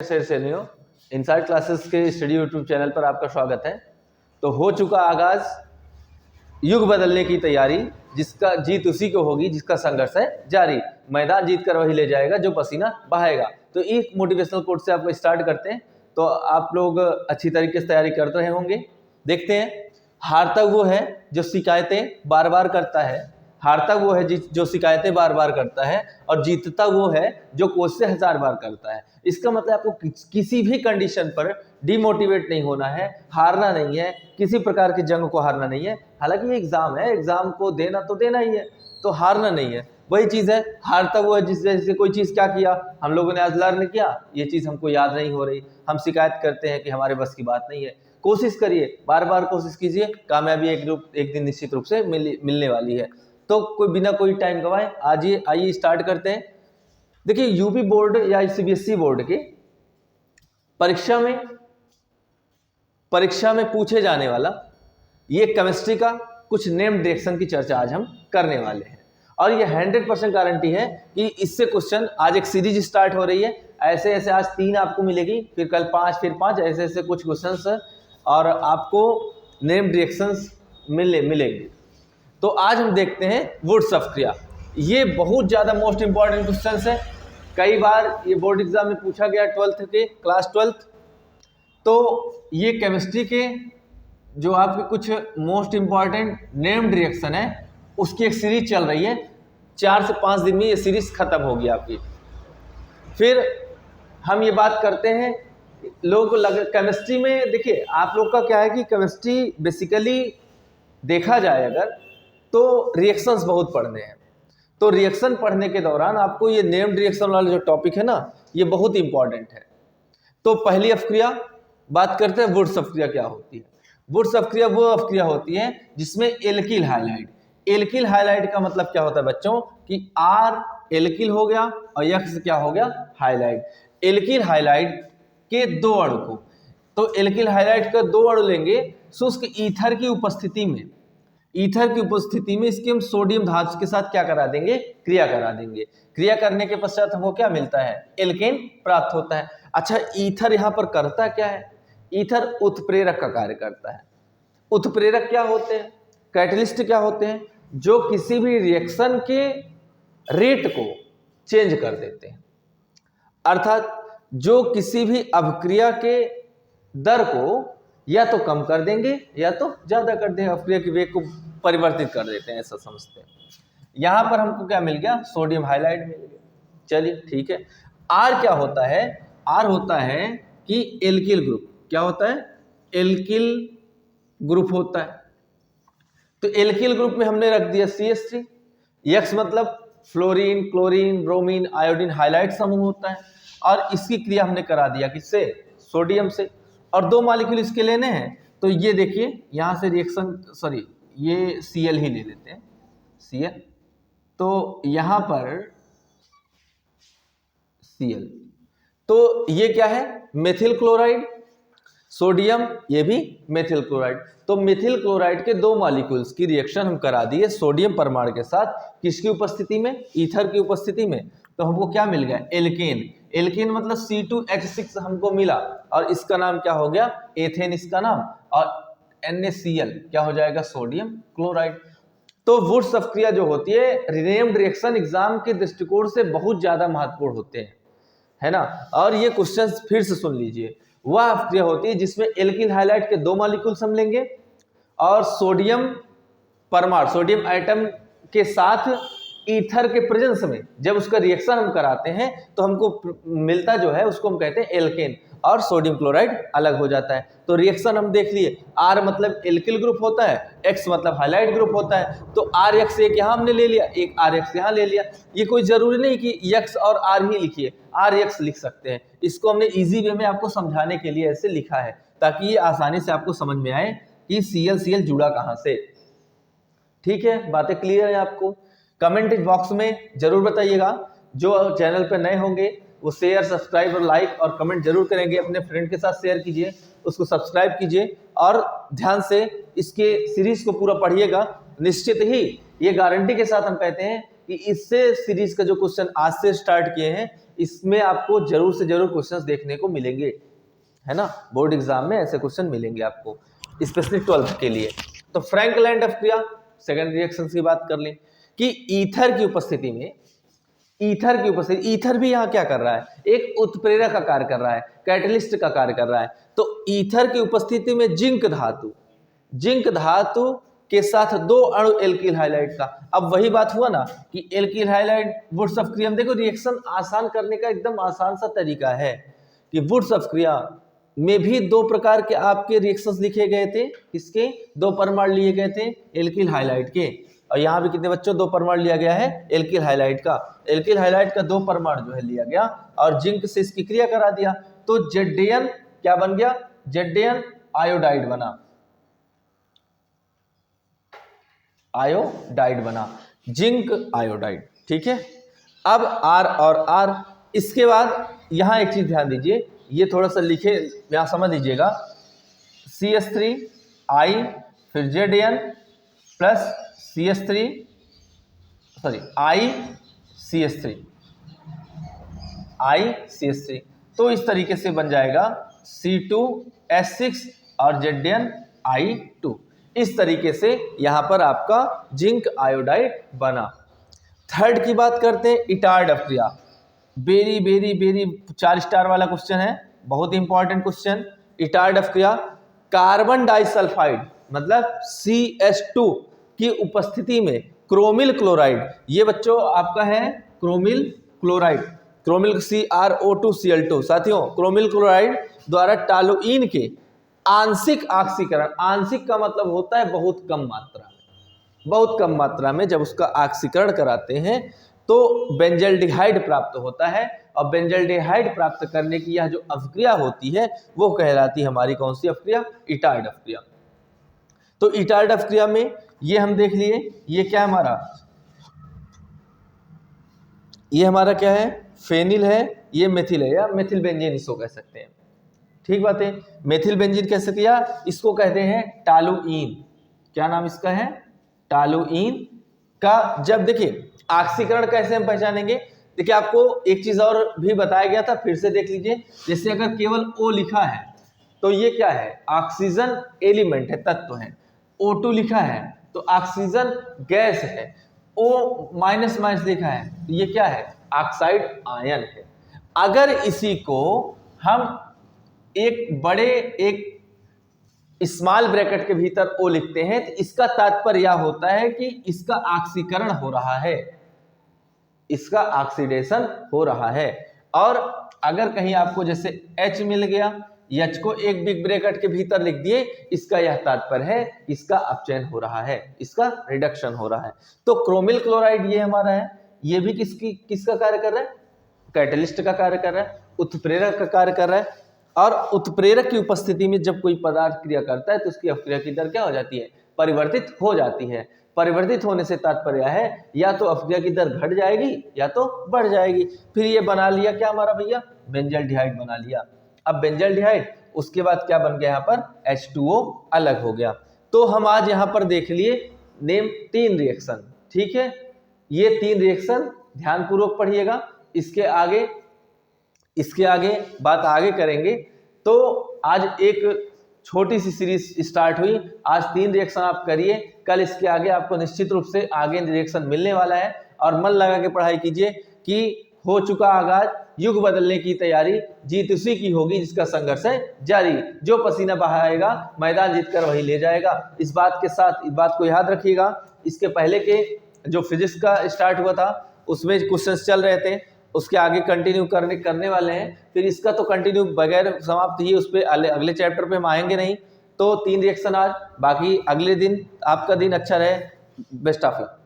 सैनियों, inside classes के study YouTube channel पर आपका स्वागत है। तो हो चुका आगाज युग बदलने की तैयारी, जिसका जीत उसी को होगी जिसका संघर्ष है जारी। मैदान जीत कर वही ले जाएगा जो पसीना बहाएगा। तो एक मोटिवेशनल कोट से आपको स्टार्ट करते हैं। तो आप लोग अच्छी तरीके से तैयारी कर रहे होंगे। देखते हैं, हारता वो है जो शिकायतें बार बार करता है, हारता वो है जो शिकायतें बार बार करता है, और जीतता वो है जो कोशिशें 1000 बार करता है। इसका मतलब आपको किसी भी कंडीशन पर डिमोटिवेट नहीं होना है, हारना नहीं है, किसी प्रकार की जंग को हारना नहीं है। हालांकि ये एग्जाम है, एग्जाम को देना तो देना ही है, तो हारना नहीं है। वही चीज़ है, हारता वो है जिस वजह से कोई चीज़ क्या किया हम लोगों ने आज लर्न किया, ये चीज़ हमको याद नहीं हो रही, हम शिकायत करते हैं कि हमारे बस की बात नहीं है। कोशिश करिए, बार बार कोशिश कीजिए, कामयाबी एक दिन निश्चित रूप से मिलने वाली है। तो कोई बिना कोई टाइम गवाए आइए स्टार्ट करते हैं। देखिए, यूपी बोर्ड या सीबीएसई बोर्ड की परीक्षा में पूछे जाने वाला ये केमिस्ट्री का कुछ नेम डायरेक्शन की चर्चा आज हम करने वाले हैं। और ये 100% गारंटी है कि इससे क्वेश्चन, आज एक सीरीज स्टार्ट हो रही है, ऐसे ऐसे आज 3 आपको मिलेगी, फिर कल 5, फिर 5, ऐसे ऐसे कुछ क्वेश्चंस और आपको नेम डायरेक्शंस मिलेंगे। तो आज हम देखते हैं वुड्स ऑफ क्रिया। ये बहुत ज़्यादा मोस्ट इंपॉर्टेंट क्वेश्चंस है। कई बार ये बोर्ड एग्जाम में पूछा गया, क्लास 12। तो ये केमिस्ट्री के जो आपके कुछ मोस्ट इंपॉर्टेंट नेम डायरेक्शन है, उसकी एक सीरीज चल रही है। 4 से 5 दिन में ये सीरीज खत्म होगी आपकी। फिर हम ये बात करते हैं, लोगों को केमिस्ट्री में, देखिए आप लोग का क्या है कि केमिस्ट्री बेसिकली देखा जाए अगर, तो रिएक्शंस बहुत पढ़ने हैं। तो रिएक्शन पढ़ने के दौरान आपको ये नेम रिएक्शन वाला जो टॉपिक है ना, ये बहुत इंपॉर्टेंट है। तो पहली अवक्रिया बात करते हैं, वुड्स अवक्रिया क्या होती है। वुड्स अवक्रिया वो अवक्रिया होती है जिसमें एल्किल हाइलाइड। एल्किल हाइलाइड का मतलब क्या होता है बच्चों, कि आर एल्किल हो गया और यक्स क्या हो गया, हाइलाइड। एल्किल हाइलाइड के 2 अणु को, तो एल्किल हाइलाइड का 2 अणु लेंगे शुष्क ईथर की उपस्थिति में। ईथर की उपस्थिति में इसके हम सोडियम धातु के साथ क्या करा देंगे, क्रिया करा देंगे। क्रिया करने के पश्चात हमको क्या मिलता है, एल्केन प्राप्त होता है। अच्छा, ईथर यहाँ पर करता क्या है, ईथर उत्प्रेरक का कार्य करता है। उत्प्रेरक क्या होते हैं, कैटलिस्ट क्या होते हैं, जो किसी भी रिएक्शन के रेट को चेंज कर देते हैं। अर्थात जो किसी भी अभिक्रिया के दर को या तो कम कर देंगे या तो ज्यादा कर देंगे, अभिक्रिया के वेग को परिवर्तित कर देते हैं, ऐसा समझते हैं। यहां पर हमको क्या मिल गया, सोडियम हाइलाइड मिल गया। चलिए ठीक है। आर क्या होता है, आर होता है कि एल्किल ग्रुप। क्या होता है, एल्किल ग्रुप होता है। तो एल्किल ग्रुप में हमने रख दिया CH3। एक्स मतलब fluorine, chlorine, bromine, iodine highlight समूह होता है, और इसकी क्रिया हमने करा दिया किससे, सोडियम से। और 2 मॉलिक्यूल इसके लेने हैं, तो ये देखिए यहां से रिएक्शन, ये Cl ही ले लेते हैं, Cl। तो यहां पर Cl, तो ये क्या है, मेथिल क्लोराइड, सोडियम, ये भी मेथिल क्लोराइड। तो मेथिल क्लोराइड के 2 मॉलिक्यूल्स की रिएक्शन हम करा दिए सोडियम परमाणु के साथ, किसकी उपस्थिति में, ईथर की उपस्थिति में। तो हमको क्या मिल गया, एल्केन। एल्केन मतलब C2H6 हमको मिला, और इसका नाम क्या हो गया, एथेन इसका नाम, और NaCl क्या हो जाएगा, सोडियम क्लोराइड। तो वुड्स अवक्रिया जो होती है, नेम डायरेक्शन एग्जाम के दृष्टिकोण से बहुत ज्यादा महत्वपूर्ण होते हैं, है ना। और ये क्वेश्चन फिर से सुन लीजिए, वह अवक्रिया होती है जिसमें एल्किल हाइलाइड के 2 मॉलिक्यूल्स हम लेंगे, और सोडियम परमाणु, सोडियम एटम के साथ ईथर के प्रेजेंस में जब उसका रिएक्शन हम कराते हैं, तो हमको मिलता जो है उसको हम कहते हैं एल्केन, और सोडियम क्लोराइड अलग हो जाता है। तो रिएक्शन हम देख लिए, आर मतलब एल्किल ग्रुप होता है, एक्स मतलब हाइलाइड ग्रुप होता है। तो RX एक यहाँ हमने ले लिया, एक RX यहाँ ले लिया। ये कोई जरूरी नहीं कि X और R ही लिखिए, RX लिख सकते हैं। इसको हमने इजी वे में आपको समझाने के लिए ऐसे लिखा है, ताकि ये आसानी से आपको समझ में आए कि Cl जुड़ा कहाँ से। ठीक है, बातें क्लियर है आपको। कमेंट बॉक्स में जरूर बताइएगा। जो चैनल पर नए होंगे वो शेयर, सब्सक्राइब और लाइक और कमेंट जरूर करेंगे। अपने फ्रेंड के साथ शेयर कीजिए, उसको सब्सक्राइब कीजिए, और ध्यान से इसके सीरीज को पूरा पढ़िएगा। निश्चित ही ये गारंटी के साथ हम कहते हैं कि इससे सीरीज का जो क्वेश्चन आज से स्टार्ट किए हैं इसमें आपको जरूर से जरूर क्वेश्चंस देखने को मिलेंगे, है ना। बोर्ड एग्जाम में ऐसे क्वेश्चन मिलेंगे आपको, स्पेशली 12th के लिए। तो फ्रैंकलैंड ऑफ क्रिया सेकेंड रिएक्शन की बात कर लें कि ईथर की उपस्थिति में, ईथर भी यहाँ क्या कर रहा है, एक उत्प्रेरक का कार्य कर रहा है, कैटलिस्ट का कार्य कर रहा है। तो ईथर की उपस्थिति में जिंक धातु के साथ 2 अणु एल्किल हाइलाइड का। अब वही बात हुआ ना कि एल्किल हाइलाइड वुड्स ऑफ क्रिया, देखो रिएक्शन आसान करने का एकदम आसान सा तरीका है कि वुड्स ऑफ क्रिया में भी 2 प्रकार के आपके रिएक्शंस लिखे गए थे, किसके 2 परमाणु लिए गए थे एल्किल हाइलाइड के। और यहाँ भी कितने बच्चों 2 परमाणु लिया गया है एल्किल हाइलाइड का। एल्किल हाइलाइड का 2 परमाणु जो है लिया गया और जिंक से इसकी क्रिया करा दिया, तो जेडेन क्या बन गया, जेडेन आयोडाइड बना, आयोडाइड बना, जिंक आयोडाइड, ठीक है। अब R और R, इसके बाद यहां एक चीज ध्यान दीजिए, ये थोड़ा सा लिखे यहां समझ लीजिएगा, CH3 I फिर ZN plus CH3 sorry ICH3 तो इस तरीके से बन जाएगा C2H6 और ZnI2। इस तरीके से यहां पर आपका जिंक आयोडाइड बना। थर्ड की बात करते हैं, इटार्ड ऑफ क्रिया। वेरी 4 स्टार वाला क्वेश्चन है, बहुत इंपॉर्टेंट क्वेश्चन। इटार्ड ऑफ क्रिया, कार्बन डाइसल्फाइड मतलब CH2 की उपस्थिति में क्रोमिल क्लोराइड, ये बच्चों आपका है क्रोमिल क्लोराइड, क्रोमिल CrO2Cl2 साथियों, क्रोमिल क्लोराइड द्वारा टॉलुइन के आंशिक ऑक्सीकरण, आंशिक का मतलब होता है बहुत कम मात्रा में जब उसका ऑक्सीकरण कराते हैं तो बेंजल्डिहाइड प्राप्त होता है, और बेंजल्डिहाइड प्राप्त करने की यह जो अभिक्रिया होती है वो कहलाती है हमारी कौन सी अभिक्रिया, इटार्ड अभिक्रिया। तो इटार्ड अभिक्रिया में ये हम देख लिए, ये क्या है हमारा, ये हमारा क्या है, फेनिल है, ये मेथिल है या मेथिल बेंजीन इसको कह सकते हैं, ठीक बात है। मेथिल बेंजीन कह सकते हैं, इसको कहते हैं टॉलुइन, क्या नाम इसका है, टॉलुइन का। जब देखिए ऑक्सीकरण कैसे हम पहचानेंगे, देखिए आपको एक चीज और भी बताया गया था, फिर से देख लीजिए। जैसे अगर केवल O लिखा है तो ये क्या है, ऑक्सीजन एलिमेंट है, तत्व है। O2 लिखा है तो ऑक्सीजन गैस है। O- लिखा है तो ये क्या है, ऑक्साइड आयन है। अगर इसी को हम एक स्मॉल ब्रैकेट के भीतर O लिखते हैं तो इसका तात्पर्य यह होता है कि इसका ऑक्सीकरण हो रहा है, इसका ऑक्सीडेशन हो रहा है। और अगर कहीं आपको जैसे H मिल गया, H को एक बिग ब्रैकेट के भीतर लिख दिए, इसका यह तात्पर्य है इसका अपचयन हो रहा है, इसका रिडक्शन हो रहा है। तो क्रोमिल क्लोराइड ये हमारा है, ये भी किसका कार्य कर रहा है, कैटलिस्ट का कार्य कर रहा है, उत्प्रेरक का कार्य कर रहा है। और उत्प्रेरक की उपस्थिति में जब कोई पदार्थ क्रिया करता है तो उसकी अपक्रिया की दर क्या हो जाती है, परिवर्तित हो जाती है। परिवर्तित होने से तात्पर्य है या तो अपक्रिया की दर घट जाएगी या तो बढ़ जाएगी। फिर ये बना लिया क्या हमारा भैया, बेंजल्डिहाइड बना लिया। अब बेंजल्डिहाइड, उसके बाद क्या बन गया यहाँ पर, H2O अलग हो गया। तो हम आज यहाँ पर देख लिए नेम 3 रिएक्शन, ठीक है। ये 3 रिएक्शन ध्यानपूर्वक पढ़िएगा, इसके आगे बात आगे करेंगे। तो आज एक छोटी सी सीरीज स्टार्ट हुई, आज 3 रिएक्शन आप करिए, कल इसके आगे आपको निश्चित रूप से आगे रिएक्शन मिलने वाला है। और मन लगा के पढ़ाई कीजिए कि हो चुका आगाज, युग बदलने की तैयारी, जीत उसी की होगी जिसका संघर्ष है जारी। जो पसीना बहाएगा मैदान जीतकर वही ले जाएगा। इस बात के साथ इस बात को याद रखिएगा, इसके पहले के जो फिजिक्स का स्टार्ट हुआ था उसमें क्वेश्चंस चल रहे थे, उसके आगे कंटिन्यू करने वाले हैं। फिर इसका तो कंटिन्यू बगैर समाप्त ही उस पर अगले चैप्टर पे हम आएंगे नहीं। तो 3 रिएक्शन आज, बाकी अगले दिन आपका दिन अच्छा रहे। Best of luck.